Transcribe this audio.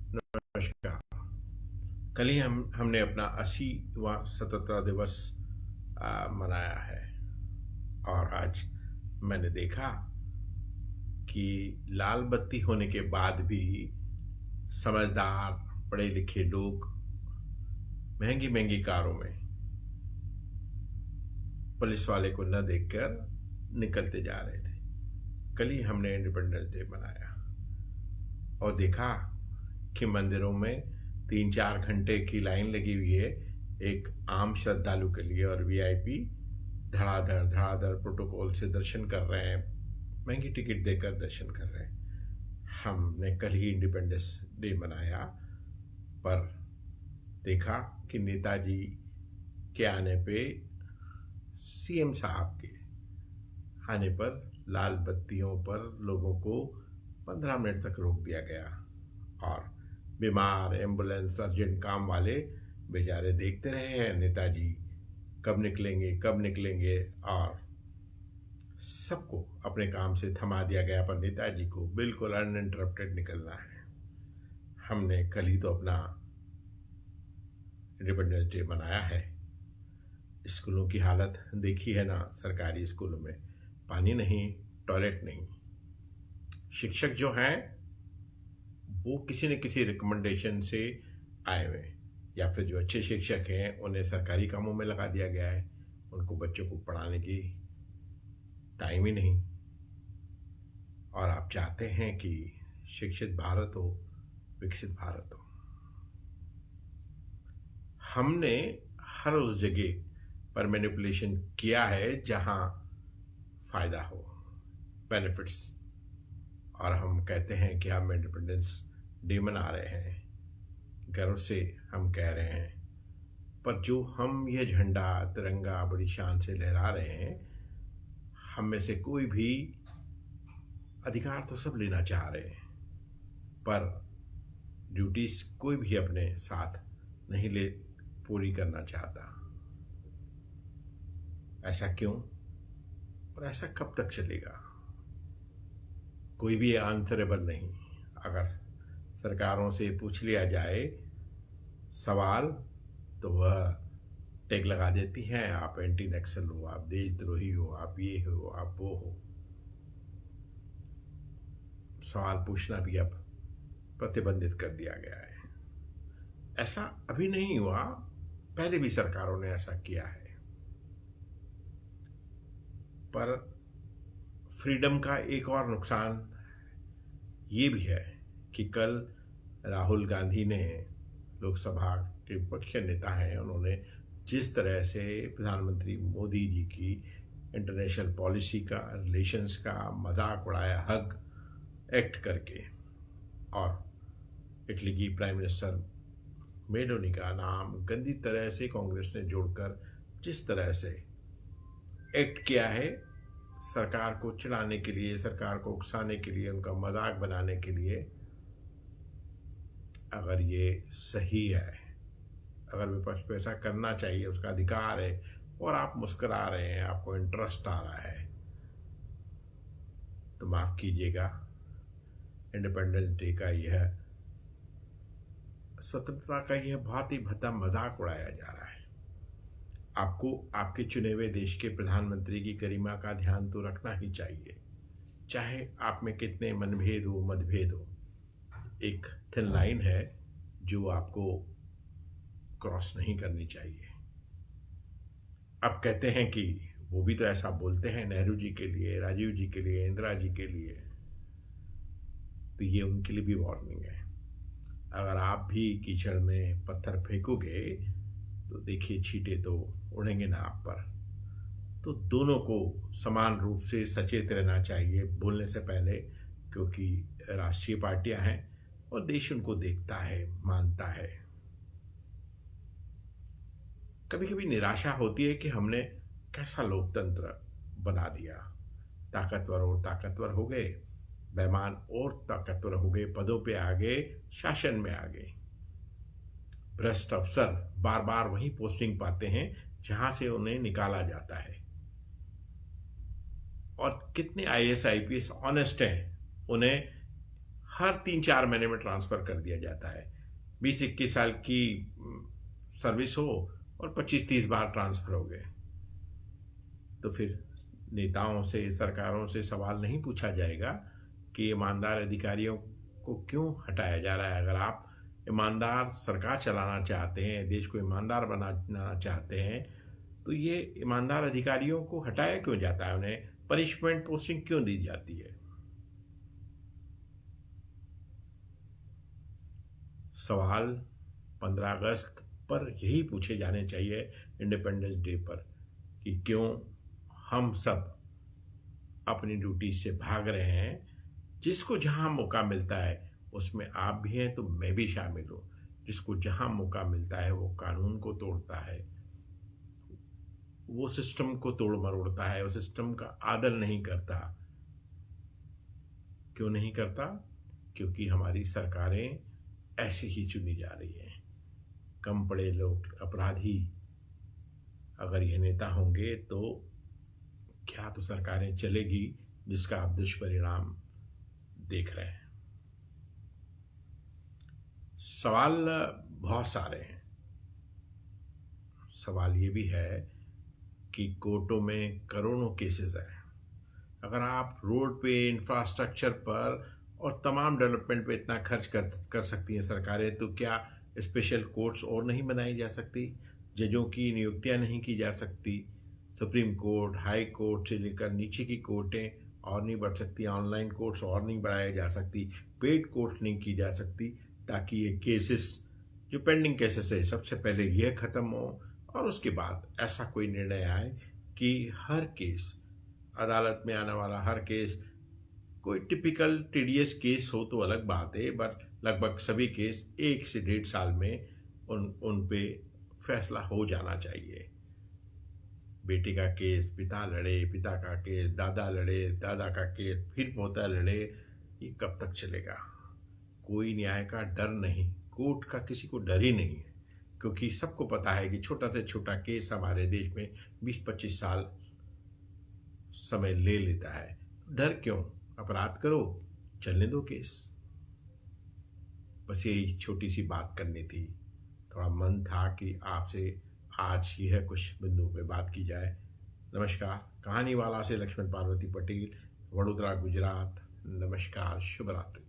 नमस्कार। कल ही हमने अपना 80वां स्वतंत्रता दिवस मनाया है। और आज मैंने देखा कि लाल बत्ती होने के बाद भी समझदार पढ़े लिखे लोग महंगी महंगी कारों में पुलिस वाले को न देखकर निकलते जा रहे थे। कल ही हमने इंडिपेंडेंस डे मनाया और देखा कि मंदिरों में 3-4 घंटे की लाइन लगी हुई है एक आम श्रद्धालु के लिए, और वीआईपी धड़ाधड़ धड़ाधड़ प्रोटोकॉल से दर्शन कर रहे हैं, महंगी टिकट देकर दर्शन कर रहे हैं। हमने कल ही इंडिपेंडेंस डे मनाया, पर देखा कि नेताजी के आने पे, सीएम साहब के आने पर लाल बत्तियों पर लोगों को 15 मिनट तक रोक दिया गया और बीमार, एम्बुलेंस, अर्जेंट काम वाले बेचारे देखते रहे हैं नेताजी कब निकलेंगे, और सबको अपने काम से थमा दिया गया, पर नेताजी को बिल्कुल अनइंटरप्टेड निकलना है। हमने कल ही तो अपना इंडिपेंडेंस डे मनाया है। स्कूलों की हालत देखी है ना, सरकारी स्कूलों में पानी नहीं, टॉयलेट नहीं। शिक्षक जो हैं वो किसी न किसी रिकमेंडेशन से आए हुए, या फिर जो अच्छे शिक्षक हैं उन्हें सरकारी कामों में लगा दिया गया है। उनको बच्चों को पढ़ाने की टाइम ही नहीं। और आप चाहते हैं कि शिक्षित भारत हो, विकसित भारत हो। हमने हर उस जगह पर मैनिपुलेशन किया है जहां फायदा हो, बेनिफिट्स। और हम कहते हैं कि हम इंडिपेंडेंस डे मना रहे हैं, गर्व से हम कह रहे हैं, पर जो हम ये झंडा तिरंगा बड़ी शान से लहरा रहे हैं, हम में से कोई भी अधिकार तो सब लेना चाह रहे हैं, पर ड्यूटीज कोई भी अपने साथ नहीं ले पूरी करना चाहता। ऐसा क्यों और ऐसा कब तक चलेगा? कोई भी आंसरेबल नहीं। अगर सरकारों से पूछ लिया जाए सवाल तो वह टैग लगा देती हैं, आप एंटी नक्सल हो, आप देशद्रोही हो, आप ये हो, आप वो हो। सवाल पूछना भी अब प्रतिबंधित कर दिया गया है। ऐसा अभी नहीं हुआ, पहले भी सरकारों ने ऐसा किया है। पर फ्रीडम का एक और नुकसान ये भी है कि कल राहुल गांधी ने, लोकसभा के विपक्ष के नेता हैं, उन्होंने जिस तरह से प्रधानमंत्री मोदी जी की इंटरनेशनल पॉलिसी का, रिलेशंस का मजाक उड़ाया, हग एक्ट करके, और इटली की प्राइम मिनिस्टर मेलोनी का नाम गंदी तरह से कांग्रेस ने जोड़कर जिस तरह से एक्ट किया है, सरकार को चिढ़ाने के लिए, सरकार को उकसाने के लिए, उनका मजाक बनाने के लिए। अगर ये सही है, अगर विपक्ष को ऐसा करना चाहिए, उसका अधिकार है, और आप मुस्कुरा रहे हैं, आपको इंटरेस्ट आ रहा है, तो माफ कीजिएगा, इंडिपेंडेंस डे का यह, स्वतंत्रता का यह बहुत ही भद्दा मजाक उड़ाया जा रहा है। आपको आपके चुने हुए देश के प्रधानमंत्री की गरिमा का ध्यान तो रखना ही चाहिए, चाहे आप में कितने मतभेद हो। एक थिन लाइन है जो आपको क्रॉस नहीं करनी चाहिए। अब कहते हैं कि वो भी तो ऐसा बोलते हैं नेहरू जी के लिए, राजीव जी के लिए, इंदिरा जी के लिए, तो ये उनके लिए भी वार्निंग है। अगर आप भी कीचड़ में पत्थर फेंकोगे तो देखिए छींटे तो उड़ेंगे ना आप पर। तो दोनों को समान रूप से सचेत रहना चाहिए बोलने से पहले, क्योंकि राष्ट्रीय पार्टियां हैं और देश उनको देखता है, मानता है। कभी कभी निराशा होती है कि हमने कैसा लोकतंत्र बना दिया। ताकतवर और ताकतवर हो गए, बेईमान और ताकतवर हो गए, पदों पे आ गए, शासन में आ गए। भ्रष्ट अफसर बार बार वही पोस्टिंग पाते हैं जहां से उन्हें निकाला जाता है। और कितने आईएएस आईपीएस ऑनेस्ट हैं, उन्हें हर 3-4 महीने में ट्रांसफ़र कर दिया जाता है। 20-21 साल की सर्विस हो और 25-30 बार ट्रांसफ़र हो गए। तो फिर नेताओं से, सरकारों से सवाल नहीं पूछा जाएगा कि ईमानदार अधिकारियों को क्यों हटाया जा रहा है? अगर आप ईमानदार सरकार चलाना चाहते हैं, देश को ईमानदार बनाना चाहते हैं, तो ये ईमानदार अधिकारियों को हटाया क्यों जाता है? उन्हें पनिशमेंट पोस्टिंग क्यों दी जाती है? सवाल 15 अगस्त पर यही पूछे जाने चाहिए, इंडिपेंडेंस डे पर, कि क्यों हम सब अपनी ड्यूटी से भाग रहे हैं। जिसको जहाँ मौका मिलता है उसमें आप भी हैं तो मैं भी शामिल हूँ। जिसको जहाँ मौका मिलता है वो कानून को तोड़ता है, वो सिस्टम को तोड़ मरोड़ता है, वो सिस्टम का आदर नहीं करता। क्यों नहीं करता? क्योंकि हमारी सरकारें ऐसे ही चुनी जा रही हैं। कम पढ़े लोग अपराधी अगर ये नेता होंगे तो क्या तो सरकारें चलेगी, जिसका आप दुष्परिणाम देख रहे हैं। सवाल बहुत सारे हैं। सवाल ये भी है कि कोर्टों में करोड़ों केसेस हैं। अगर आप रोड पे, इंफ्रास्ट्रक्चर पर और तमाम डेवलपमेंट पे इतना खर्च कर सकती हैं सरकारें, तो क्या स्पेशल कोर्ट्स और नहीं बनाई जा सकती? जजों की नियुक्तियां नहीं की जा सकती? सुप्रीम कोर्ट, हाई कोर्ट से लेकर नीचे की कोर्टें और नहीं बढ़ सकती? ऑनलाइन कोर्ट्स और नहीं बढ़ाई जा सकती? पेड कोर्ट नहीं की जा सकती, ताकि ये केसेस जो पेंडिंग केसेस है सबसे पहले यह ख़त्म हो और उसके बाद ऐसा कोई निर्णय आए कि हर केस, अदालत में आने वाला हर केस, कोई टिपिकल टीडीएस केस हो तो अलग बात है, बट लगभग सभी केस 1 से 1.5 साल में उन पे फैसला हो जाना चाहिए। बेटी का केस पिता लड़े, पिता का केस दादा लड़े, दादा का केस फिर पोता लड़े, ये कब तक चलेगा? कोई न्याय का डर नहीं, कोर्ट का किसी को डर ही नहीं है, क्योंकि सबको पता है कि छोटा से छोटा केस हमारे देश में 20-25 साल समय ले लेता है। डर क्यों? अपराध करो, चलने दो केस। बस यही छोटी सी बात करनी थी। थोड़ा मन था कि आपसे आज यह कुछ बिंदुओं पे बात की जाए। नमस्कार। कहानी वाला से लक्ष्मण पार्वती पटेल, वडोदरा, गुजरात। नमस्कार। शुभ रात्रि।